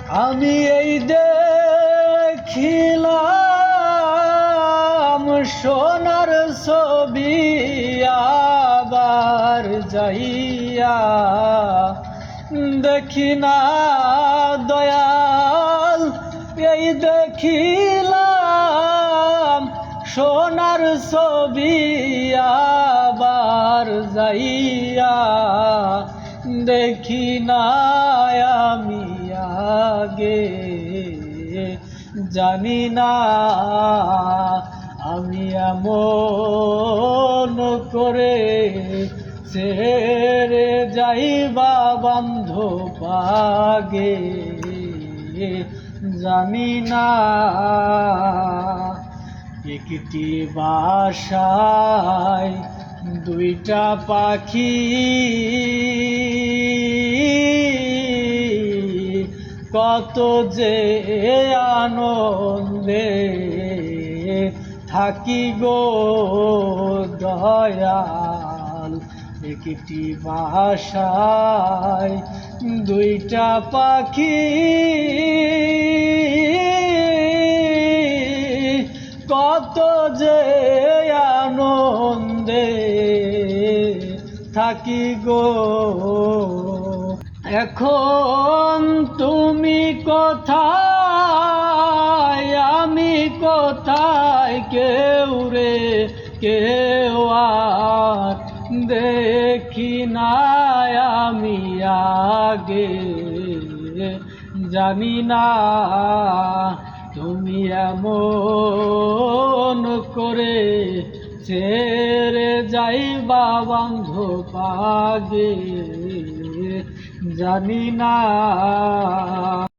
আমি এই দেখিলাম সোনার ছবি আবার যাইয়া দেখি না দয়াল, এই দেখিলাম সোনার ছবি আবার যাইয়া দেখি না আমি আগে জানি না আমি এমন করে ছেড়ে যাইবা বান্ধব আগে জানি না। একটি বাসায় দুইটা পাখি কত যে আনন্দে থাকি গো দয়াল। একটি বাসায় দুইটা পাখি কত যে আনন্দে থাকি গো। এখন তুমি কোথায় আমি কোথায়, কেউ রে কেউ আর দেখি না আমি আগে জানি না তুমি এমন করে ছেড়ে যাইবা বান্ধব আগে জানি না।